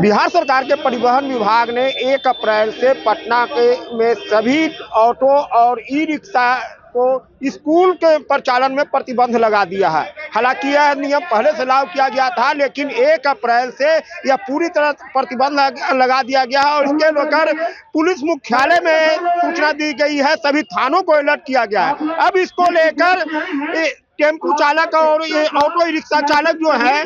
बिहार सरकार के परिवहन विभाग ने 1 अप्रैल से पटना में सभी ऑटो और ई रिक्शा को स्कूल के परिचालन में प्रतिबंध लगा दिया है। हालांकि यह नियम पहले से लागू किया गया था, लेकिन 1 अप्रैल से यह पूरी तरह प्रतिबंध लगा दिया गया है और इसके लेकर पुलिस मुख्यालय में सूचना दी गई है। सभी थानों को अलर्ट किया गया है। अब इसको लेकर टेम्पू चालक और ये ऑटो रिक्शा चालक जो है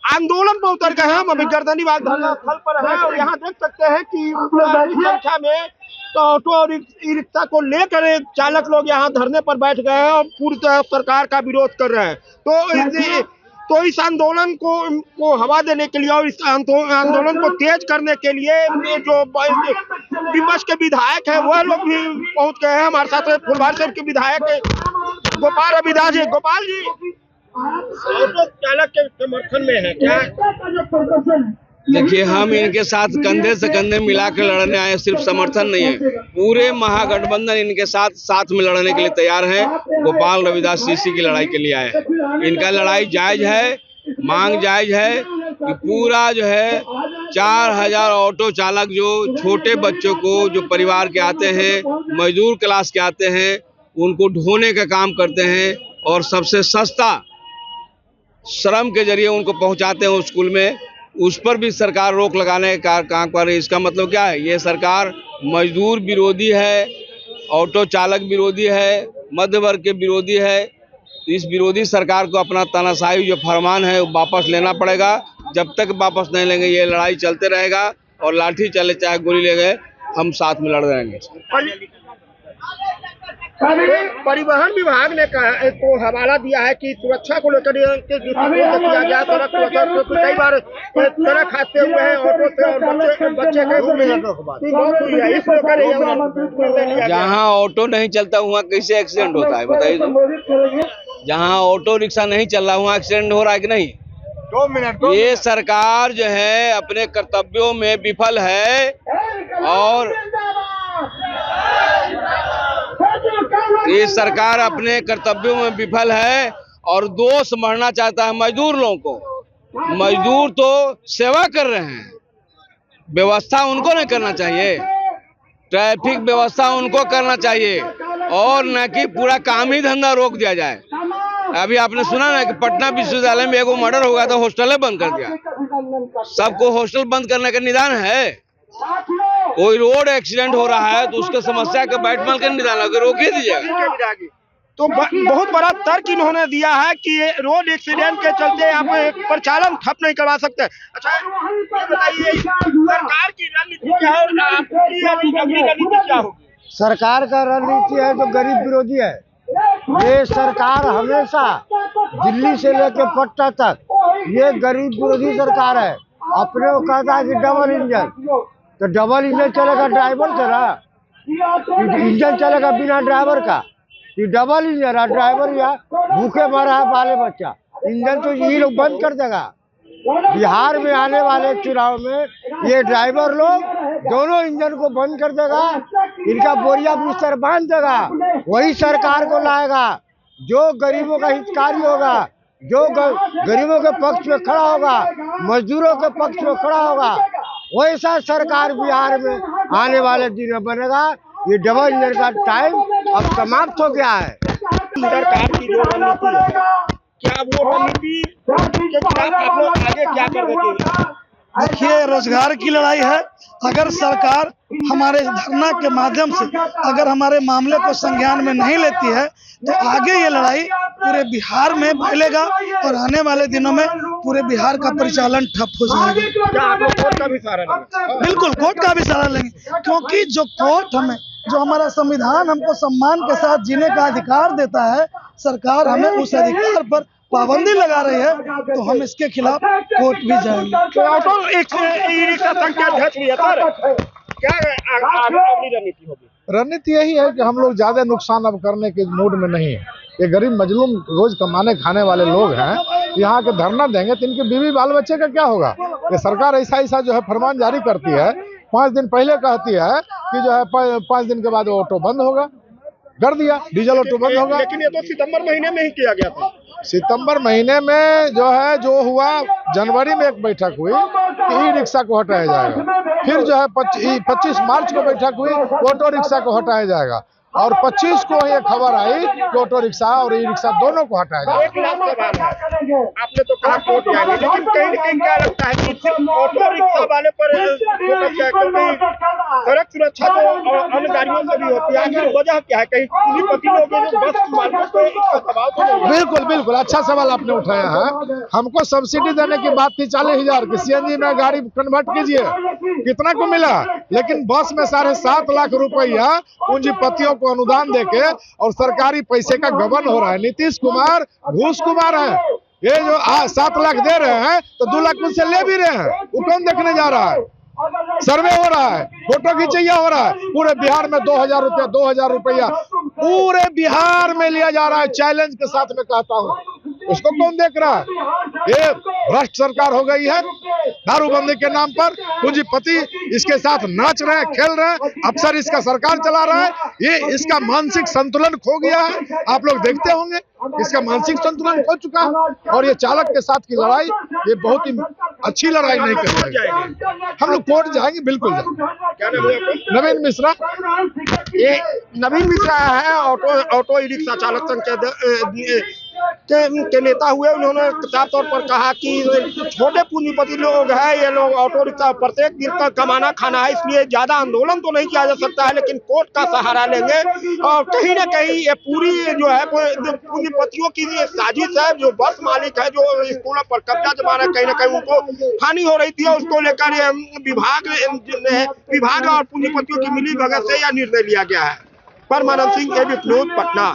आंदोलन पर उतर गए हैं। हम अभी गर्दनीबाग धरना स्थल पर हैं और यहाँ देख सकते हैं कि बड़ी संख्या में तो ऑटो और ई रिक्शा को लेकर चालक लोग यहाँ धरने पर बैठ गए हैं और पूरी तरह सरकार का विरोध कर रहे हैं। तो इस आंदोलन को हवा देने के लिए और इस आंदोलन को तेज करने के लिए जो विपक्ष के विधायक हैं वह लोग भी पहुंच गए हैं। हमारे साथ फुलवारीशरीफ के विधायक गोपाल रविदास जी। गोपाल जी, ऑटो चालक के समर्थन में है क्या? देखिए, हम इनके साथ कंधे से कंधे मिलाकर लड़ने आए, सिर्फ समर्थन नहीं है, पूरे महागठबंधन इनके साथ में लड़ने के लिए तैयार है। गोपाल रविदास सीसी की लड़ाई के लिए आए हैं। इनका लड़ाई जायज है, मांग जायज है कि पूरा जो है 4000 ऑटो चालक जो छोटे बच्चों को, जो परिवार के आते हैं, मजदूर क्लास के आते हैं, उनको ढोने का काम करते हैं और सबसे सस्ता श्रम के जरिए उनको पहुंचाते हैं स्कूल में, उस पर भी सरकार रोक लगाने का काम कर रही है। इसका मतलब क्या है? ये सरकार मजदूर विरोधी है, ऑटो चालक विरोधी है, मध्य वर्ग के विरोधी है। तो इस विरोधी सरकार को अपना तानाशाही जो फरमान है वो वापस लेना पड़ेगा। जब तक वापस नहीं लेंगे ये लड़ाई चलते रहेगा और लाठी चले चाहे गोली ले गए, हम साथ में लड़ रहेंगे। परिवहन विभाग ने कहा तो हवाला दिया है कि सुरक्षा को लेकर किया गया। सड़क सुरक्षा कई बार सड़क हादसे हुए हैं ऑटो से और बच्चे के। जहाँ ऑटो नहीं चलता वहाँ कैसे एक्सीडेंट होता है बताइए तो? जहाँ ऑटो रिक्शा नहीं चल रहा वहाँ एक्सीडेंट हो रहा है कि नहीं? 2 मिनट। ये सरकार जो है अपने कर्तव्यों में विफल है और ये सरकार अपने कर्तव्यों में विफल है और दोष मढ़ना चाहता है मजदूर लोगों को। मजदूर तो सेवा कर रहे हैं, व्यवस्था उनको नहीं करना चाहिए, ट्रैफिक व्यवस्था उनको करना चाहिए और न कि पूरा काम ही धंधा रोक दिया जाए। अभी आपने सुना ना कि पटना विश्वविद्यालय में एगो मर्डर हो गया तो हॉस्टल बंद कर दिया। सबको हॉस्टल बंद करने का निदान है? कोई रोड एक्सीडेंट हो रहा है तो उसके समस्या के बैठमल के निदान रोक ही दीजिएगा। तो बहुत बड़ा तर्क इन्होंने दिया है कि रोड एक्सीडेंट के चलते आप परिचालन ठप नहीं करवा सकते। अच्छा, ये बताइए सरकार की रणनीति क्या है और आपकी अगली रणनीति क्या होगी? सरकार का रणनीति है जो गरीब विरोधी है। ये सरकार हमेशा दिल्ली से लेकर पटना तक ये गरीब विरोधी सरकार है। अपने को कहता है कि डबल इंजन, तो डबल इंजन चलेगा ड्राइवर से ना, इंजन चलेगा बिना ड्राइवर का। ये डबल इंजन है, ड्राइवर या भूखे मरा है बाले बच्चा, इंजन तो ये लोग बंद कर देगा। बिहार में आने वाले चुनाव में ये ड्राइवर लोग दोनों इंजन को बंद कर देगा, इनका बोरिया बिस्तर बांध देगा, वही सरकार को लाएगा जो गरीबों का हितकारी होगा, जो गरीबों के पक्ष में खड़ा होगा, मजदूरों के पक्ष में खड़ा होगा। वैसा सरकार बिहार में आने वाले दिन में बनेगा। ये डबल इंजन का टाइम अब समाप्त हो गया है। सरकार की जो रणनीति है, क्या वो रणनीति के खिलाफ आप लोग आगे क्या कर देंगे? देखिए, रोजगार की लड़ाई है। अगर सरकार हमारे धरना के माध्यम से अगर हमारे मामले को संज्ञान में नहीं लेती है तो आगे ये लड़ाई पूरे बिहार में फैलेगा और आने वाले दिनों में पूरे बिहार का परिचालन ठप हो जाएगा। क्या आप लोग कोर्ट का भी सहारा लेंगे? बिल्कुल, कोर्ट का भी सहारा लेंगे, क्योंकि जो कोर्ट हमें, जो हमारा संविधान हमको सम्मान के साथ जीने का अधिकार देता है, सरकार हमें उस अधिकार पर पाबंदी लगा रही है, तो हम इसके खिलाफ कोर्ट भी जाएंगे। ऑटो रिक्शा संघ के अध्यक्ष भी है सर, क्या अगली रणनीति होगी? रणनीति यही है कि हम लोग ज्यादा नुकसान अब करने के मूड में नहीं है। ये गरीब मजलूम रोज कमाने खाने वाले लोग हैं, यहाँ के धरना देंगे तो इनके बीवी बाल बच्चे का क्या होगा? ये सरकार ऐसा जो है फरमान जारी करती है, 5 दिन पहले कहती है कि जो है 5 दिन के बाद ऑटो बंद होगा। कर दिया, डीजल ऑटो बंद होगा। लेकिन ये तो सितंबर महीने में ही किया गया था। सितंबर महीने में जो हुआ, जनवरी में एक बैठक हुई कि ई रिक्शा को हटाया जाएगा, फिर जो है 25 मार्च को बैठक हुई, ऑटो रिक्शा को हटाया जाएगा, और 25 को ये खबर आई कि ऑटो रिक्शा और ई रिक्शा दोनों को हटाया जाएगा। एक लाख सवाल है, आपने तो कहा कोर्ट जाएंगे, लेकिन कहीं न कहीं क्या लगता है कि सिर्फ ऑटो रिक्शा वाले पर फोकस है, क्योंकि सड़क सुरक्षा तो अन्य गाड़ियों से भी होती है, आखिर वजह क्या है? कहीं पूंजीपति लोग हैं जो बस मालिकों पे इसका दबाव तो नहीं है? बिल्कुल बिल्कुल, अच्छा सवाल आपने उठाया है। हमको सब्सिडी देने की बात थी 40,000 की, सीएनजी में गाड़ी कन्वर्ट कीजिए, कितना को मिला? लेकिन बस में 7.5 लाख रुपया पूंजीपतियों को अनुदान देके और सरकारी पैसे का गबन हो रहा है। नीतीश कुमार घूसखोर है, ये जो 7 लाख दे रहे हैं तो 2 लाख उनसे ले भी रहे हैं, वो कौन देखने जा रहा है? सर्वे हो रहा है, फोटो खींचैया हो रहा है, पूरे बिहार में 2,000 रुपया पूरे बिहार में लिया जा रहा है। चैलेंज के साथ में कहता हूँ, उसको कौन देख रहा है? ये भ्रष्ट सरकार हो गई है। दारूबंदी के नाम पर पूंजीपति इसके साथ नाच रहे हैं, खेल रहे हैं, अफसर इसका सरकार चला रहा है। ये इसका मानसिक संतुलन खो गया है, आप लोग देखते होंगे, इसका मानसिक संतुलन खो चुका है। और ये चालक के साथ की लड़ाई, ये बहुत ही अच्छी लड़ाई नहीं कर पाएंगे। हम लोग कोर्ट जाएंगे, बिल्कुल जाएंगे। क्या नाम है आपका? नवीन मिश्रा। ये नवीन मिश्रा है, ऑटो ई रिक्शा चालक संघ के नेता हुए। उन्होंने साफ तौर पर कहा कि छोटे पूंजीपति लोग हैं, ये लोग ऑटो रिक्शा प्रत्येक दिन का कमाना खाना है, इसलिए ज्यादा आंदोलन तो नहीं किया जा सकता है, लेकिन कोर्ट का सहारा लेंगे। और कहीं ना कहीं ये पूरी जो है पूंजीपतियों की साजिश है। जो बस मालिक है, जो स्कूलों पर कब्जा जमा रहे, कहीं ना कहीं उनको हानि हो रही थी, और उसको लेकर विभाग और पूंजीपतियों की मिली भगत से यह निर्णय लिया गया है। परमानंद सिंह, एबीपी न्यूज़, पटना।